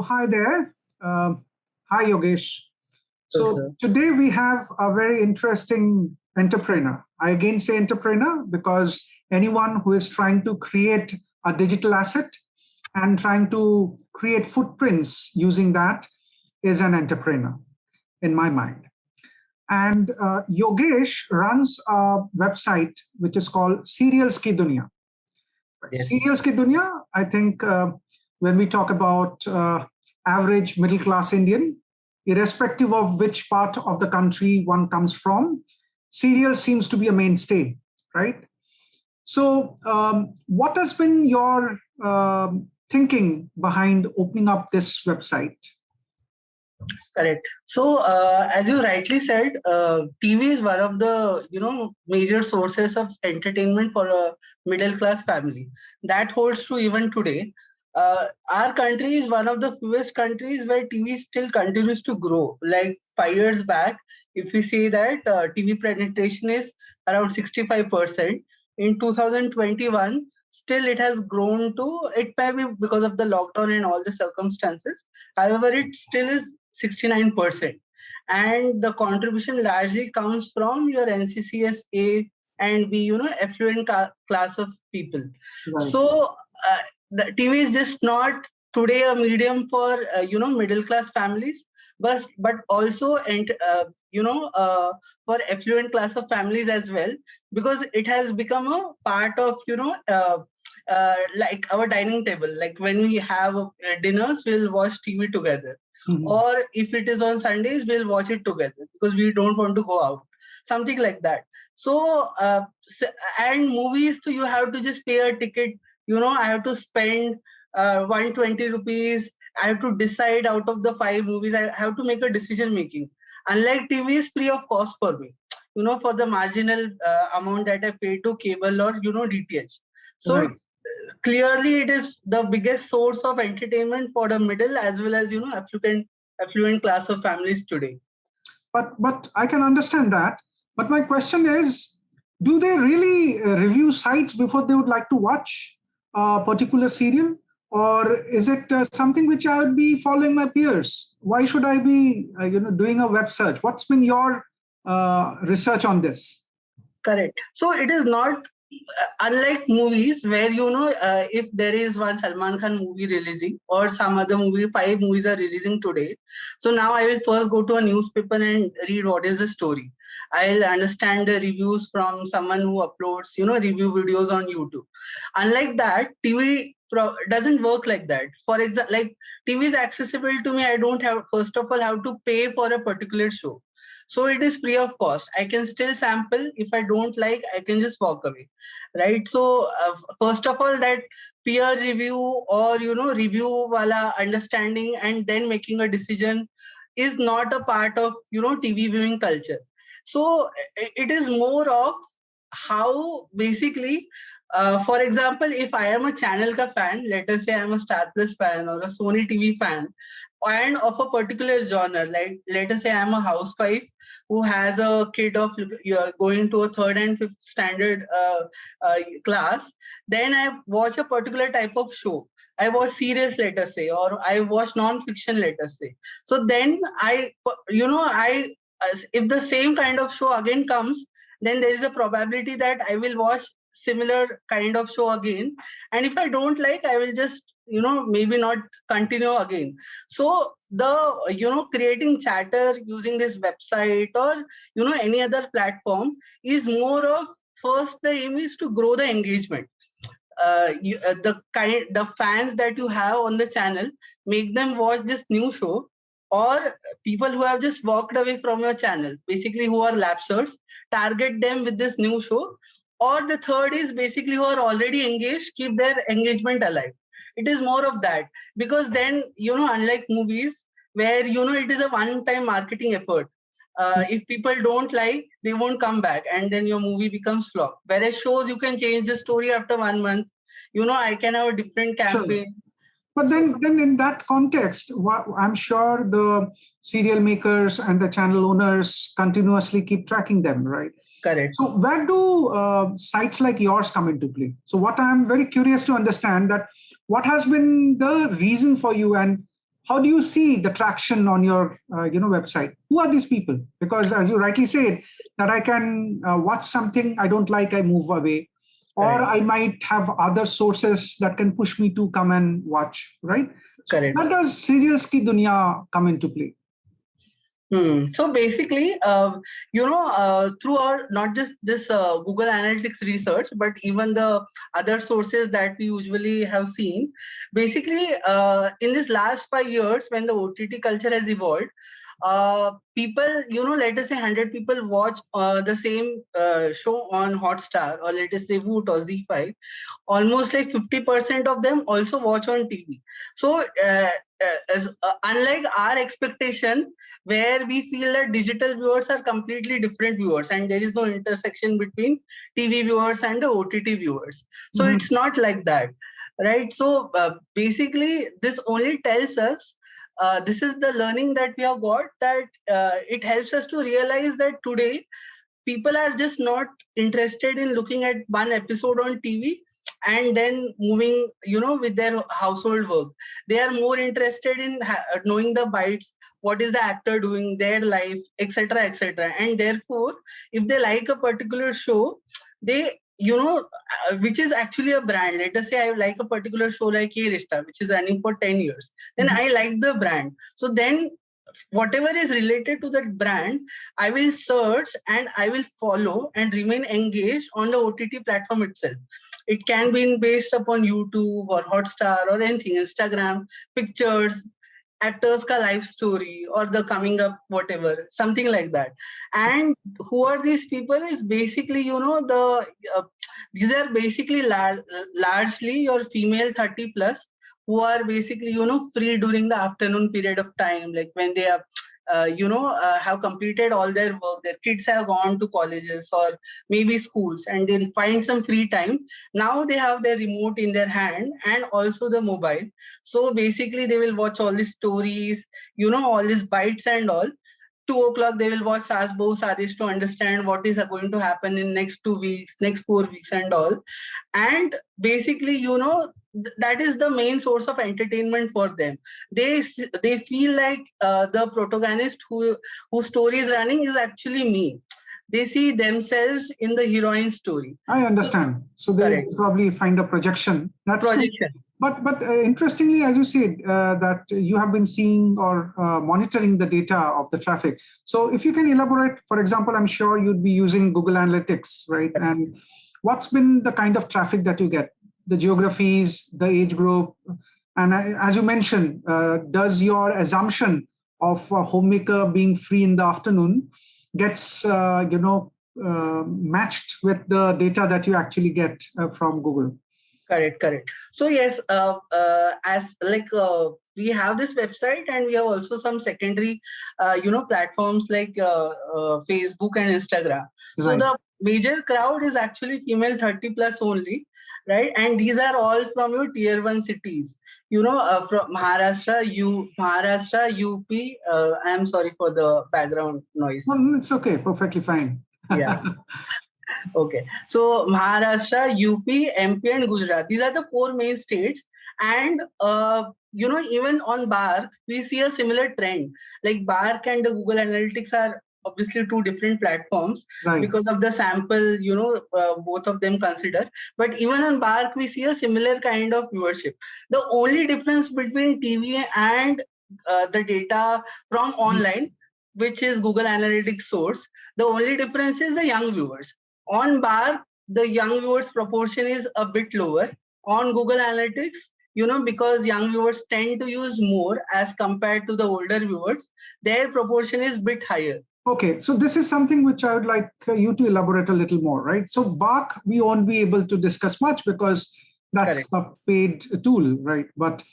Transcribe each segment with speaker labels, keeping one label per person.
Speaker 1: So hi there. Hi Yogesh.
Speaker 2: Yes,
Speaker 1: So
Speaker 2: sir.
Speaker 1: today we have a very interesting entrepreneur. I again say entrepreneur because anyone who is trying to create a digital asset and trying to create footprints using that is an entrepreneur in my mind. And Yogesh runs a website which is called Serials Ki Dunya.
Speaker 2: Yes,
Speaker 1: Serials Ki Dunya, I think when we talk about average middle class Indian, irrespective of which part of the country one comes from, serial seems to be a mainstay, right? So, what has been your thinking behind opening up this website?
Speaker 2: correct. So, as you rightly said, TV is one of the major sources of entertainment for a middle class family. That holds true even today. Our country is one of the fewest countries where TV still continues to grow. Like 5 years back, if we say that TV penetration is around 65%, in 2021, still it has grown to, it may be because of the lockdown and all the circumstances. However, it still is 69%. And the contribution largely comes from your NCCS A and B, affluent class of people.
Speaker 1: Right.
Speaker 2: So the TV is just not today a medium for, middle class families, but also, and for affluent class of families as well, because it has become a part of, like our dining table. Like when we have dinners, we'll watch TV together,
Speaker 1: Mhm.
Speaker 2: or if it is on Sundays, we'll watch it together because we don't want to go out, something like that. So and movies, so you have to just pay a ticket. I have to spend 120 rupees. I have to decide out of the 5 movies. I have to make a decision making. Unlike TV is free of cost for me, for the marginal amount that I pay to cable or DTH. So
Speaker 1: Right.
Speaker 2: clearly it is the biggest source of entertainment for the middle as well as affluent class of families today.
Speaker 1: But I can understand that. But my question is, do they really review sites before they would like to watch a particular serial, or is it something which I would be following my peers? Why should I be doing a web search? What's been your research on this?
Speaker 2: Correct. So it is not unlike movies where if there is one Salman Khan movie releasing or some other movie, 5 movies are releasing today. So now I will first go to a newspaper and read what is the story. I'll understand the reviews from someone who uploads review videos on YouTube. Unlike that, TV doesn't work like that. For example, like TV is accessible to me. I don't have, first of all, have to pay for a particular show. So it is free of cost. I can still sample. If I don't like, I can just walk away, right? So first of all, that peer review or review wala understanding and then making a decision is not a part of TV viewing culture. So it is more of how basically, for example, if I am a channel ka fan, let us say I'm a Star Plus fan or a Sony TV fan, and of a particular genre, like let us say I'm a housewife who has a kid of going to a third and fifth standard class, then I watch a particular type of show. I watch series, let us say, or I watch non-fiction, let us say. So then if the same kind of show again comes, then there is a probability that I will watch similar kind of show again. And if I don't like, I will just maybe not continue again. So the creating chatter using this website or any other platform is more of, first the aim is to grow the engagement. The fans that you have on the channel, make them watch this new show, or people who have just walked away from your channel, basically who are lapsers, target them with this new show. Or the third is basically who are already engaged, keep their engagement alive. It is more of that, because then unlike movies where it is a one time marketing effort. If people don't like, they won't come back, and then your movie becomes flop. Whereas shows, you can change the story after 1 month. I can have a different
Speaker 1: Sure.
Speaker 2: campaign.
Speaker 1: But
Speaker 2: So
Speaker 1: then in that context, I'm sure the serial makers and the channel owners continuously keep tracking them, right?
Speaker 2: correct.
Speaker 1: So where do sites like yours come into play? So what I'm very curious to understand that what has been the reason for you, and how do you see the traction on your website? Who are these people? Because as you rightly said, that I can watch something I don't like, I move away, or
Speaker 2: Right.
Speaker 1: I might have other sources that can push me to come and watch, right? So
Speaker 2: Correct.
Speaker 1: where does Serials Ki Dunya come into play?
Speaker 2: So basically, through our not just this Google Analytics research, but even the other sources that we usually have seen, basically, in this last 5 years, when the OTT culture has evolved, people, let us say 100 people watch the same show on Hotstar, or let us say Voot or Z5. Almost like 50% of them also watch on TV. So, unlike our expectation, where we feel that digital viewers are completely different viewers and there is no intersection between TV viewers and the OTT viewers. So
Speaker 1: Mhm.
Speaker 2: it's not like that, right? So basically, this only tells us, this is the learning that we have got, that it helps us to realize that today people are just not interested in looking at one episode on TV and then moving, with their household work. They are more interested in knowing the bites, what is the actor doing, their life, etc., etc. And therefore, if they like a particular show, they, which is actually a brand. Let us say I like a particular show like Ye Rishta, which is running for 10 years. Then
Speaker 1: Mhm.
Speaker 2: I like the brand. So then whatever is related to that brand, I will search and I will follow and remain engaged on the OTT platform itself. It can be based upon YouTube or Hotstar or anything, Instagram, pictures, actors ka life story, or the coming up whatever, something like that. And who are these people is basically, these are basically largely your female 30 plus, who are basically, free during the afternoon period of time, like when they are have completed all their work, their kids have gone to colleges or maybe schools, and they'll find some free time. Now they have their remote in their hand and also the mobile. So basically they will watch all these stories, all these bites and all. 2 o'clock they will watch Saas Bahu Sadish to understand what is going to happen in next 2 weeks, next 4 weeks and all. And basically, that is the main source of entertainment for them. They feel like the protagonist whose story is running is actually me. They see themselves in the heroine story.
Speaker 1: I
Speaker 2: So,
Speaker 1: understand. So they
Speaker 2: correct.
Speaker 1: probably find a projection. That's true.
Speaker 2: Projection.
Speaker 1: But interestingly, as you said, that you have been seeing or monitoring the data of the traffic. So if you can elaborate, for example, I'm sure you'd be using Google Analytics, right? And what's been the kind of traffic that you get? The geographies, the age group, and as you mentioned, does your assumption of a homemaker being free in the afternoon gets matched with the data that you actually get from Google?
Speaker 2: Correct. So yes, as like we have this website, and we have also some secondary, platforms like Facebook and Instagram. So
Speaker 1: Right.
Speaker 2: the major crowd is actually female 30 plus only, right? And these are all from your tier one cities. From Maharashtra, UP. I am sorry for the background noise.
Speaker 1: Well, it's okay, perfectly fine.
Speaker 2: Yeah. Okay, so Maharashtra, UP, MP, and Gujarat. These are the four main states. And even on Bark, we see a similar trend. Like Bark and the Google Analytics are obviously two different platforms
Speaker 1: Right.
Speaker 2: because of the sample, both of them consider. But even on Bark, we see a similar kind of viewership. The only difference between TV and the data from online, which is Google Analytics source, the only difference is the young viewers. On Bark, the young viewers proportion is a bit lower. On Google Analytics, because young viewers tend to use more as compared to the older viewers, their proportion is bit higher.
Speaker 1: Okay, so this is something which I would like you to elaborate a little more, right? So Bark, we won't be able to discuss much because that's
Speaker 2: Correct.
Speaker 1: a paid tool, right? But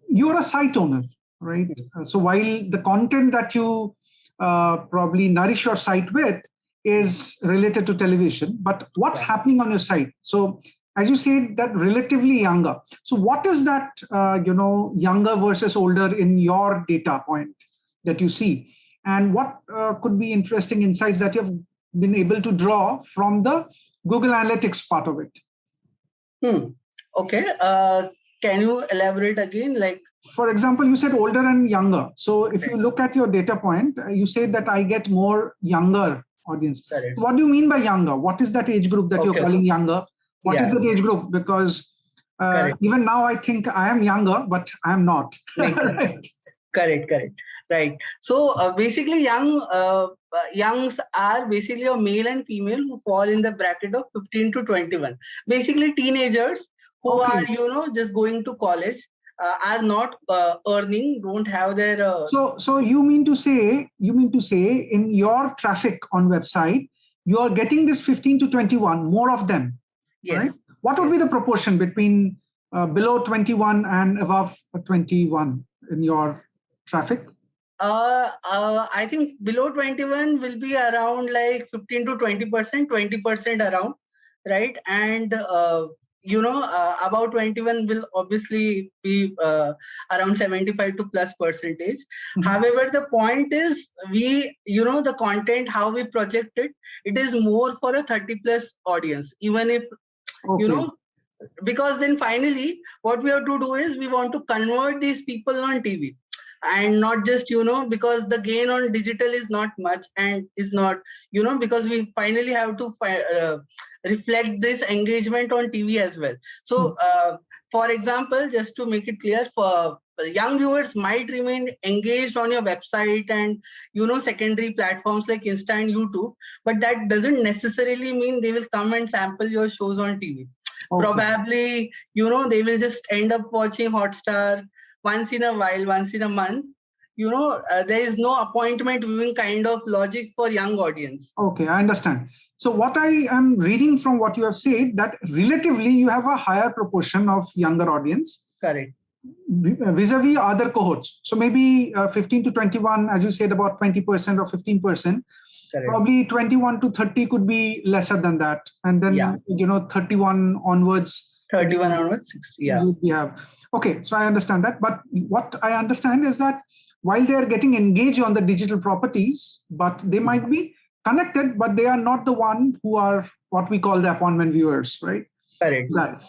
Speaker 1: you're a site owner, right? So while the content that you probably nourish your site with is related to television, but what's happening on your site? So as you said, that relatively younger. So what is that, younger versus older in your data point that you see? And what could be interesting insights that you've been able to draw from the Google Analytics part of it?
Speaker 2: Okay. Can you elaborate again? Like,
Speaker 1: for example, you said older and younger. So if you
Speaker 2: Right.
Speaker 1: look at your data point, you say that I get more younger audience.
Speaker 2: Correct.
Speaker 1: What do you mean by younger? What is that age group that you're
Speaker 2: Okay.
Speaker 1: calling younger? What is
Speaker 2: Yeah.
Speaker 1: that age group? Because
Speaker 2: Correct.
Speaker 1: even now I think I am younger, but I am not.
Speaker 2: Makes sense. Correct. Right. So basically, youngs are basically a male and female who fall in the bracket of 15 to 21. Basically, teenagers who
Speaker 1: Okay.
Speaker 2: are just going to college, are not earning, don't have their.
Speaker 1: So you mean to say in your traffic on website, you are getting this 15 to 21, more of them.
Speaker 2: Yes.
Speaker 1: Right? What would be the proportion between below 21 and above 21 in your traffic?
Speaker 2: I think below 21 will be around like 15 to 20%, 20% around, right? And about 21 will obviously be around 75 to plus percentage.
Speaker 1: Mhm.
Speaker 2: However, the point is the content, how we project it, it is more for a 30 plus audience, even if,
Speaker 1: Okay.
Speaker 2: because then finally what we have to do is we want to convert these people on TV, and not just because the gain on digital is not much, and is not because we finally have to reflect this engagement on TV as well. So for example, just to make it clear, for young viewers might remain engaged on your website and secondary platforms like Insta and YouTube, but that doesn't necessarily mean they will come and sample your shows on TV.
Speaker 1: Okay.
Speaker 2: Probably they will just end up watching Hotstar once in a while, once in a month. There is no appointment viewing kind of logic for young audience.
Speaker 1: Okay, I understand. So what I am reading from what you have said, that relatively you have a higher proportion of younger audience.
Speaker 2: Correct.
Speaker 1: Vis-a-vis other cohorts. So maybe 15 to 21, as you said, about 20% or 15%.
Speaker 2: Correct.
Speaker 1: Probably 21 to 30 could be lesser than that. And then, 31 onwards.
Speaker 2: 31 onwards, 60, yeah.
Speaker 1: We have. Okay, so I understand that. But what I understand is that while they are getting engaged on the digital properties, but they might be connected, but they are not the one who are what we call the appointment viewers, right?
Speaker 2: Correct.
Speaker 1: That.